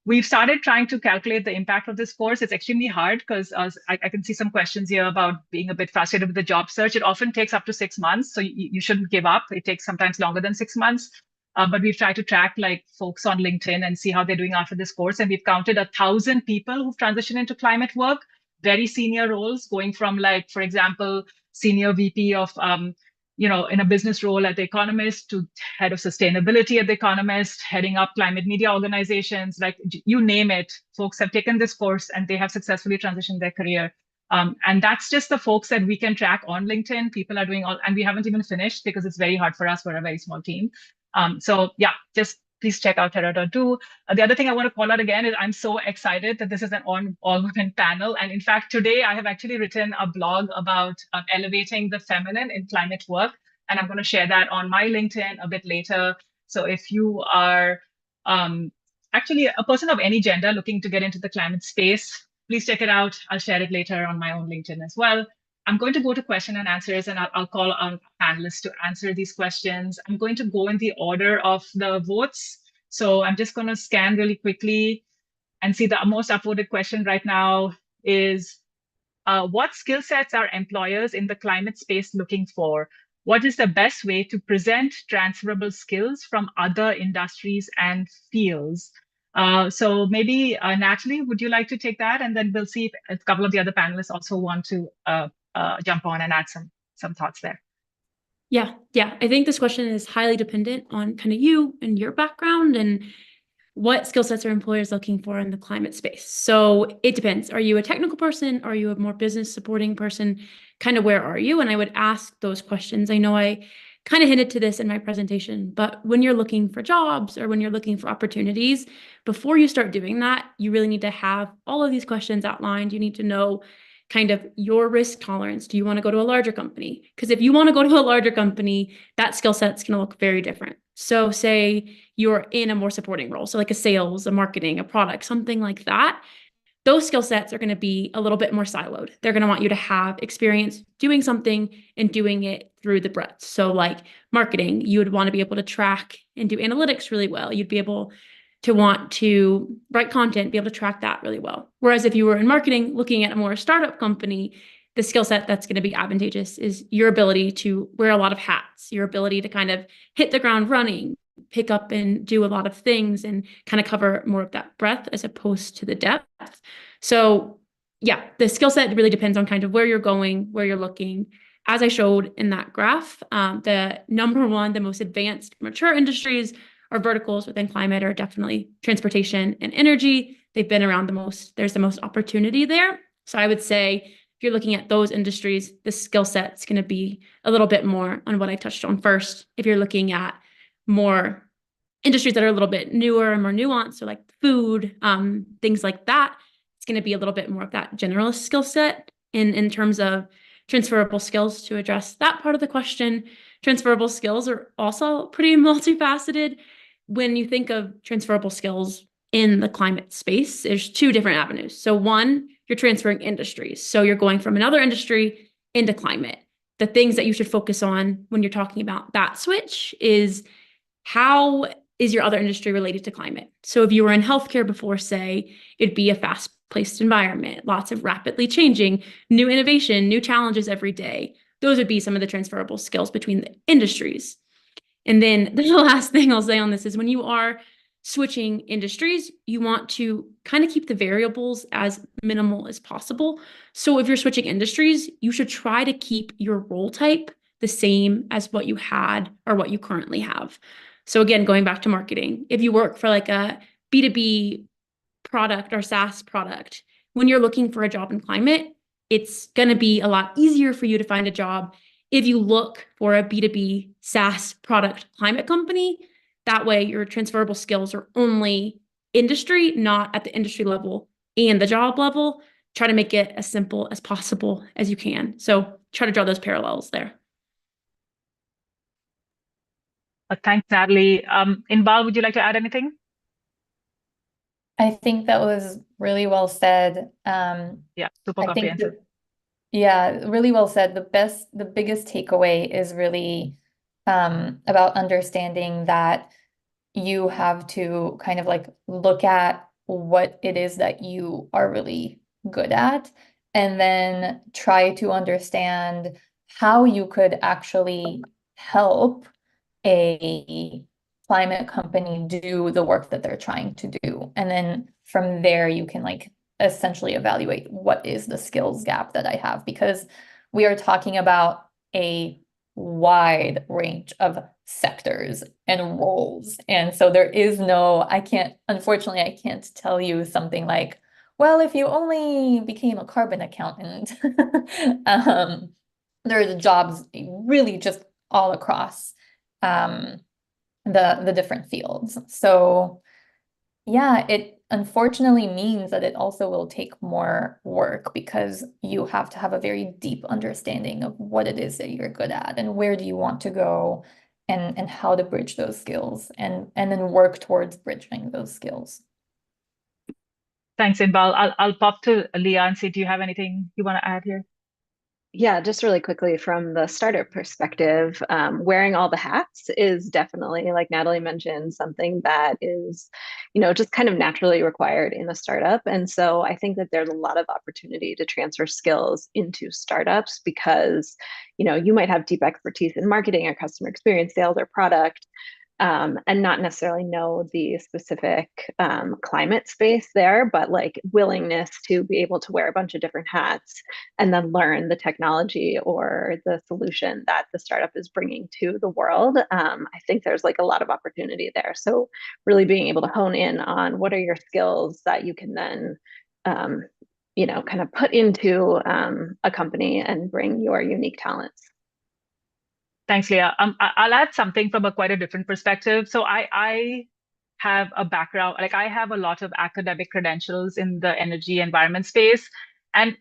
we've started trying to calculate the impact of this course. It's extremely hard because I can see some questions here about being a bit frustrated with the job search. It often takes up to 6 months, so you shouldn't give up. It takes sometimes longer than 6 months. But we've tried to track like folks on LinkedIn and see how they're doing after this course. And we've counted 1,000 people who've transitioned into climate work, very senior roles, going from like, for example, senior VP of in a business role at The Economist to head of sustainability at The Economist, heading up climate media organizations, like you name it. Folks have taken this course and they have successfully transitioned their career. And that's just the folks that we can track on LinkedIn. People are doing and we haven't even finished because it's very hard for us. We're a very small team. So yeah, just please check out Terra.do. The other thing I want to call out again is I'm so excited that this is an all-women panel. And in fact, today I have actually written a blog about elevating the feminine in climate work. And I'm going to share that on my LinkedIn a bit later. So if you are actually a person of any gender looking to get into the climate space, please check it out. I'll share it later on my own LinkedIn as well. I'm going to go to question and answers, and I'll call on panelists to answer these questions. I'm going to go in the order of the votes. So I'm just going to scan really quickly and see the most upvoted question right now is, what skill sets are employers in the climate space looking for? What is the best way to present transferable skills from other industries and fields? So maybe Natalie, would you like to take that? And then we'll see if a couple of the other panelists also want to jump on and add some thoughts there. Yeah. I think this question is highly dependent on kind of you and your background and what skill sets are employers looking for in the climate space. So it depends. Are you a technical person? Are you a more business supporting person? Kind of where are you? And I would ask those questions. I know I kind of hinted to this in my presentation, but when you're looking for jobs or when you're looking for opportunities, before you start doing that, you really need to have all of these questions outlined. You need to know kind of your risk tolerance. Do you want to go to a larger company? Because if you want to go to a larger company, that skill set's going to look very different. So say you're in a more supporting role, so like a sales, a marketing, a product, something like that. Those skill sets are going to be a little bit more siloed. They're going to want you to have experience doing something and doing it through the breadth. So like marketing, you would want to be able to track and do analytics really well. You'd be able to want to write content, be able to track that really well. Whereas if you were in marketing, looking at a more startup company, the skill set that's going to be advantageous is your ability to wear a lot of hats, your ability to kind of hit the ground running, pick up and do a lot of things and kind of cover more of that breadth as opposed to the depth. So yeah, the skill set really depends on kind of where you're going, where you're looking. As I showed in that graph, the number one, the most advanced mature industries or verticals within climate are definitely transportation and energy. They've been around the most, there's the most opportunity there. So I would say if you're looking at those industries, the skill set's going to be a little bit more on what I touched on first. If you're looking at more industries that are a little bit newer and more nuanced, so like food, things like that, it's going to be a little bit more of that generalist skill set in terms of transferable skills. To address that part of the question, transferable skills are also pretty multifaceted. When you think of transferable skills in the climate space, there's two different avenues. So one, you're transferring industries. So you're going from another industry into climate. The things that you should focus on when you're talking about that switch is how is your other industry related to climate? So if you were in healthcare before, say, it'd be a fast-paced environment, lots of rapidly changing, new innovation, new challenges every day. Those would be some of the transferable skills between the industries. And then the last thing I'll say on this is when you are switching industries, you want to kind of keep the variables as minimal as possible. So if you're switching industries, you should try to keep your role type the same as what you had or what you currently have. So again, going back to marketing, if you work for like a B2B product or SaaS product, when you're looking for a job in climate, it's going to be a lot easier for you to find a job if you look for a B2B SaaS product climate company. That way your transferable skills are only industry, not at the industry level and the job level. Try to make it as simple as possible as you can. So try to draw those parallels there. Thanks, Natalie. Inbal, would you like to add anything? I think that was really well said. Yeah, super I think comprehensive. yeah, really well said. The biggest takeaway is really about understanding that you have to kind of like look at what it is that you are really good at, and then try to understand how you could actually help a climate company do the work that they're trying to do. And then from there, you can like essentially evaluate what is the skills gap that I have, because we are talking about a wide range of sectors and roles. And so there is no, unfortunately, I can't tell you something like, well, if you only became a carbon accountant, there's jobs really just all across the different fields. So yeah, it unfortunately means that it also will take more work, because you have to have a very deep understanding of what it is that you're good at and where do you want to go. and how to bridge those skills and then work towards bridging those skills. Thanks, Inbal. I'll pop to Leah and see, do you have anything you want to add here? Yeah, just really quickly from the startup perspective, wearing all the hats is definitely, like Natalie mentioned, something that is, just kind of naturally required in a startup. And so I think that there's a lot of opportunity to transfer skills into startups because, you might have deep expertise in marketing or customer experience, sales, or product, and not necessarily know the specific climate space there, but like willingness to be able to wear a bunch of different hats and then learn the technology or the solution that the startup is bringing to the world. I think there's like a lot of opportunity there. So really being able to hone in on what are your skills that you can then kind of put into a company and bring your unique talents. Thanks, Leah. I'll add something from quite a different perspective. So I have a background, like I have a lot of academic credentials in the energy environment space. And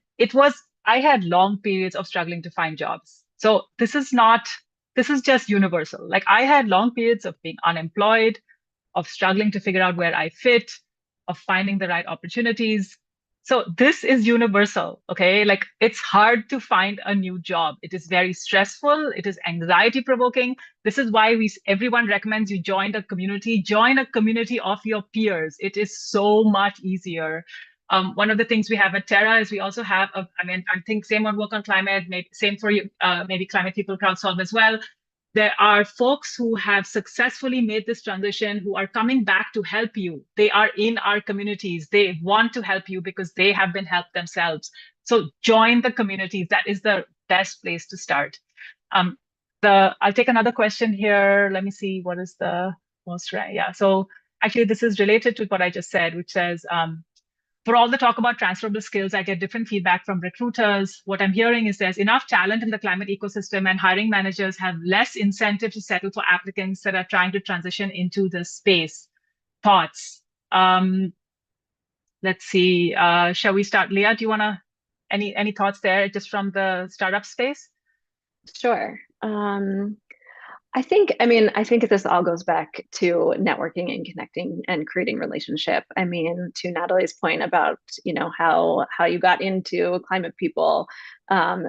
I had long periods of struggling to find jobs. So this is just universal. Like I had long periods of being unemployed, of struggling to figure out where I fit, of finding the right opportunities. So this is universal, okay? Like it's hard to find a new job. It is very stressful. It is anxiety provoking. This is why everyone recommends you join a community of your peers. It is so much easier. One of the things we have at Terra is we also have, I think same on Work on Climate, same for you, maybe Climate People CrowdSolve as well. There are folks who have successfully made this transition who are coming back to help you. They are in our communities. They want to help you because they have been helped themselves. So join the communities. That is the best place to start. I'll take another question here. Let me see what is the most right. Yeah. So actually, this is related to what I just said, which says, for all the talk about transferable skills, I get different feedback from recruiters. What I'm hearing is there's enough talent in the climate ecosystem and hiring managers have less incentive to settle for applicants that are trying to transition into this space. Thoughts? Let's see. Shall we start? Leah, do you want to, any thoughts there just from the startup space? Sure. I think this all goes back to networking and connecting and creating relationship. I mean, to Natalie's point about, how you got into Climate People,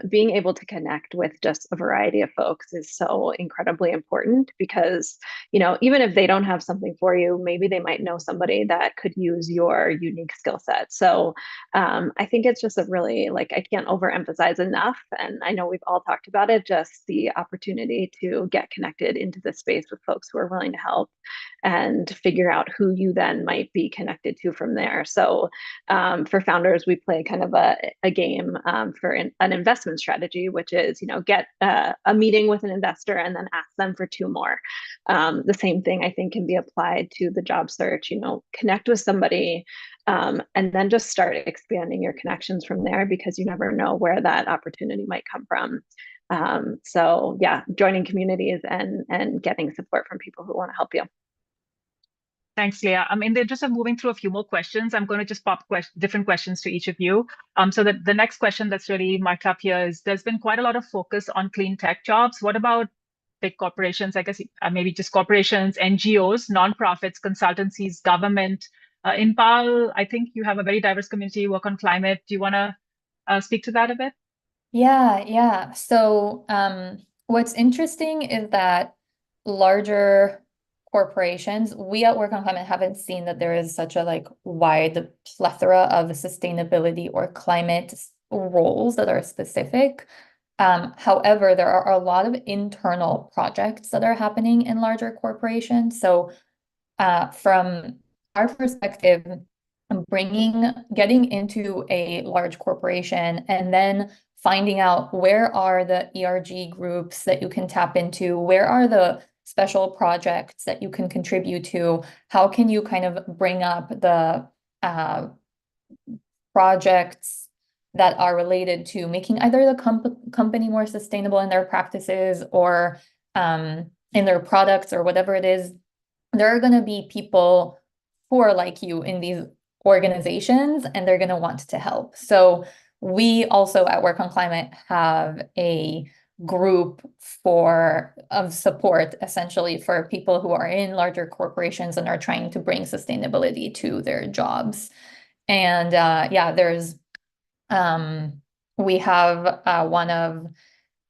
being able to connect with just a variety of folks is so incredibly important because, even if they don't have something for you, maybe they might know somebody that could use your unique skill set. So I think it's just a really, I can't overemphasize enough. And I know we've all talked about it, just the opportunity to get connected into this space with folks who are willing to help and figure out who you then might be connected to from there. So for founders, we play kind of a game for an investment strategy, which is, get a meeting with an investor and then ask them for 2 more. The same thing I think can be applied to the job search, connect with somebody and then just start expanding your connections from there because you never know where that opportunity might come from. So yeah, joining communities and getting support from people who want to help you. Thanks, Leah. In the interest of moving through a few more questions, I'm going to just pop different questions to each of you. So the next question that's really marked up here is, there's been quite a lot of focus on clean tech jobs. What about big corporations? I guess maybe just corporations, NGOs, nonprofits, consultancies, government. Inbal, I think you have a very diverse community, work on climate. Do you want to speak to that a bit? Yeah. So what's interesting is that larger corporations, we at Work on Climate haven't seen that there is such a wide plethora of sustainability or climate roles that are specific. However, there are a lot of internal projects that are happening in larger corporations. So from our perspective, getting into a large corporation and then finding out where are the ERG groups that you can tap into, where are the special projects that you can contribute to, how can you kind of bring up the projects that are related to making either the company more sustainable in their practices or in their products or whatever it is. There are going to be people who are like you in these organizations and they're going to want to help. So we also at Work on Climate have a group of support essentially for people who are in larger corporations and are trying to bring sustainability to their jobs. And we have one of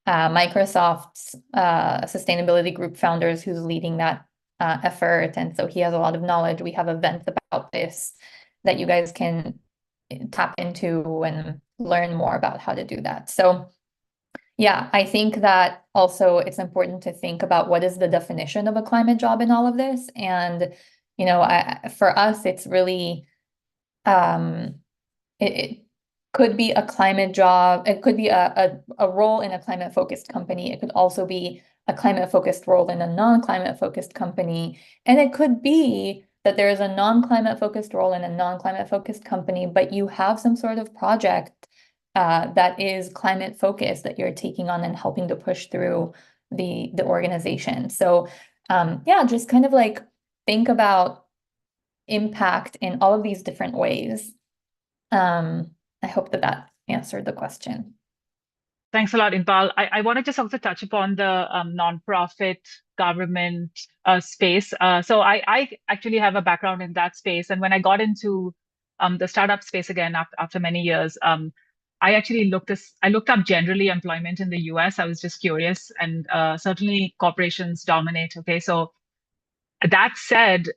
Microsoft's sustainability group founders who's leading that effort. And so he has a lot of knowledge. We have events about this that you guys can tap into and learn more about how to do that. So yeah, I think that also it's important to think about what is the definition of a climate job in all of this. And, you know, for us, it's really, it could be a climate job. It could be a role in a climate focused company. It could also be a climate focused role in a non-climate focused company. And it could be that there is a non-climate focused role in a non-climate focused company, but you have some sort of project that is climate focused that you're taking on and helping to push through the organization. So yeah, just kind of like think about impact in all of these different ways. I hope that answered the question. Thanks a lot, Inpal. I want to just also touch upon the nonprofit government space. So I actually have a background in that space. And when I got into the startup space again after many years, I actually looked up generally employment in the US. I was just curious, and certainly corporations dominate. Okay, so that said,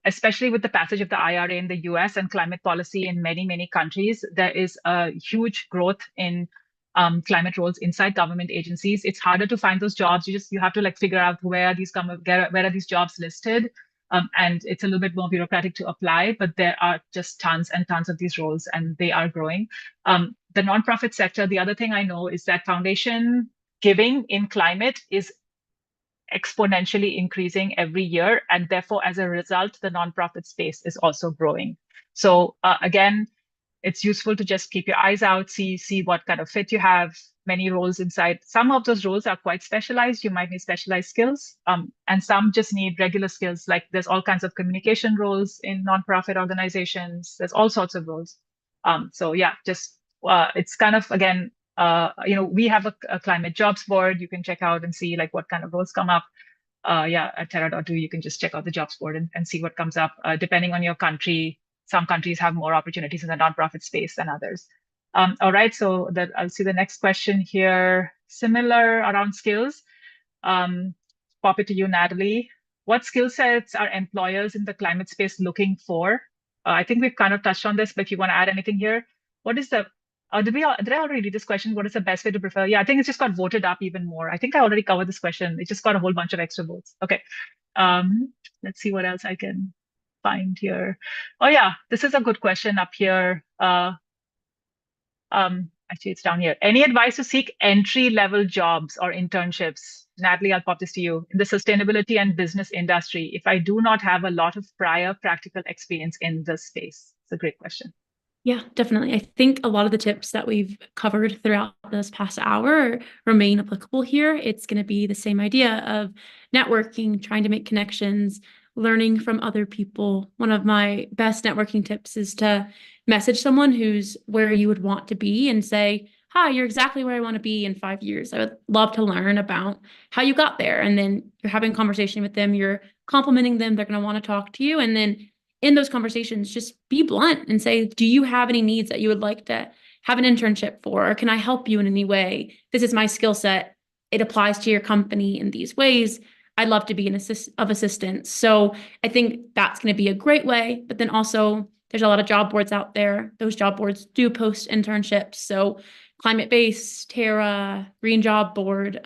especially with the passage of the IRA in the US and climate policy in many countries, there is a huge growth in climate roles inside government agencies. It's harder to find those jobs. You have to like figure out where are these jobs listed. And it's a little bit more bureaucratic to apply, but there are just tons and tons of these roles, and they are growing. The nonprofit sector, the other thing I know is that foundation giving in climate is exponentially increasing every year. And therefore, as a result, the nonprofit space is also growing. So again, it's useful to just keep your eyes out, see what kind of fit you have. Many roles inside. Some of those roles are quite specialized. You might need specialized skills, and some just need regular skills. Like there's all kinds of communication roles in nonprofit organizations. There's all sorts of roles. So yeah, just it's kind of, again, we have a climate jobs board. You can check out and see like what kind of roles come up. At Terra.do, you can just check out the jobs board and see what comes up. Depending on your country, some countries have more opportunities in the nonprofit space than others. All right, so I'll see the next question here. Similar around skills. Pop it to you, Natalie. What skill sets are employers in the climate space looking for? I think we've kind of touched on this, but if you want to add anything here, what is the did I already read this question? What is the best way to prefer? Yeah, I think it's just got voted up even more. I think I already covered this question. It just got a whole bunch of extra votes. Okay. Let's see what else I can find here. Oh yeah, this is a good question up here. Actually, it's down here. Any advice to seek entry-level jobs or internships? Natalie, I'll pop this to you. In the sustainability and business industry, if I do not have a lot of prior practical experience in this space? It's a great question. Yeah, definitely. I think a lot of the tips that we've covered throughout this past hour remain applicable here. It's going to be the same idea of networking, trying to make connections, learning from other people. One of my best networking tips is to message someone who's where you would want to be and say, hi, you're exactly where I want to be in 5 years. I would love to learn about how you got there. And then you're having a conversation with them, you're complimenting them, they're going to want to talk to you. And then in those conversations, just be blunt and say, do you have any needs that you would like to have an internship for? Or can I help you in any way? This is my skill set. It applies to your company in these ways. I'd love to be of assistance. So I think that's going to be a great way. But then also there's a lot of job boards out there. Those job boards do post internships. So Climate-Based, Terra, Green Job Board,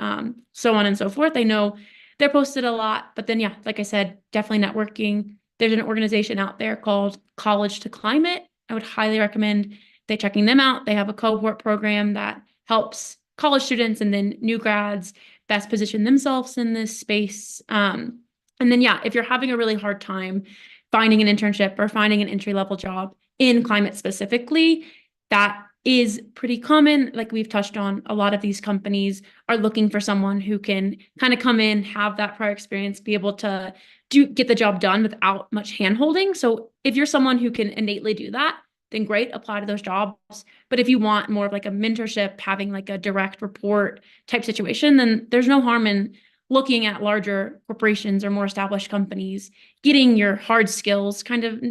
so on and so forth. I know they're posted a lot. But then, yeah, like I said, definitely networking. There's an organization out there called College to Climate. I would highly recommend checking them out. They have a cohort program that helps college students and then new grads best position themselves in this space. And then, yeah, if you're having a really hard time finding an internship or finding an entry-level job in climate specifically, that is pretty common. Like we've touched on, a lot of these companies are looking for someone who can kind of come in, have that prior experience, be able to get the job done without much hand-holding. So if you're someone who can innately do that, then great, apply to those jobs. But if you want more of like a mentorship, having like a direct report type situation, then there's no harm in looking at larger corporations or more established companies, getting your hard skills kind of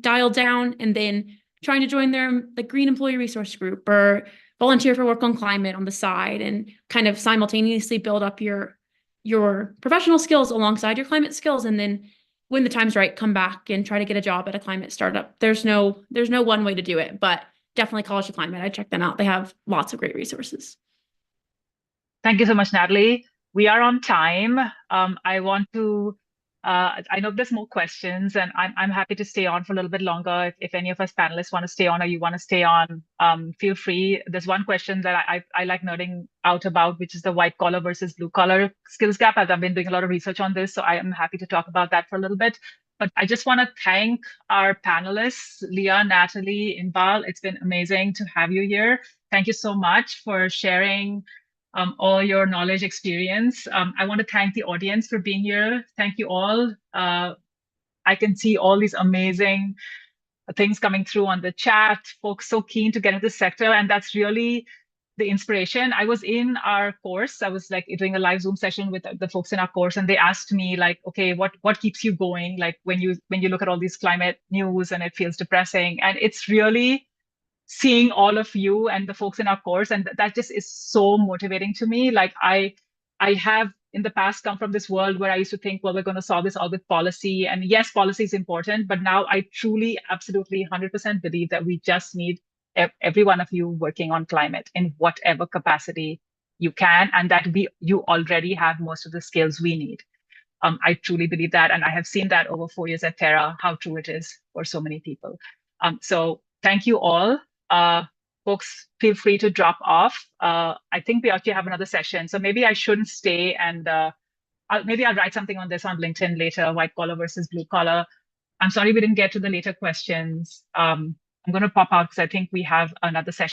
dialed down, and then trying to join their like green employee resource group or volunteer for work on climate on the side, and kind of simultaneously build up your professional skills alongside your climate skills. And then when the time's right, come back and try to get a job at a climate startup. There's no one way to do it, but definitely College of Climate. I check them out. They have lots of great resources. Thank you so much, Natalie. We are on time. I want to, I know there's more questions, and I'm happy to stay on for a little bit longer. If any of us panelists want to stay on or you want to stay on, feel free. There's one question that I like nerding out about, which is the white collar versus blue collar skills gap. I've been doing a lot of research on this, so I am happy to talk about that for a little bit. But I just want to thank our panelists, Leah, Natalie, Inbal. It's been amazing to have you here. Thank you so much for sharing all your knowledge, experience. I want to thank the audience for being here. Thank you all. I can see all these amazing things coming through on the chat. Folks so keen to get into the sector, and that's really the inspiration. I was in our course. I was like doing a live Zoom session with the folks in our course, and they asked me like, okay, what keeps you going? Like when you look at all these climate news and it feels depressing, and it's really seeing all of you and the folks in our course, and that just is so motivating to me. Like I have in the past come from this world where I used to think, well, we're going to solve this all with policy, and yes, policy is important, but now I truly, absolutely 100% believe that we just need every one of you working on climate in whatever capacity you can, and that you already have most of the skills we need. I truly believe that, and I have seen that over 4 years at Terra, how true it is for so many people. So thank you all. Folks, feel free to drop off. I think we actually have another session, so maybe I shouldn't stay, and maybe I'll write something on this on LinkedIn later, white collar versus blue collar. I'm sorry we didn't get to the later questions. I'm going to pop out because I think we have another session.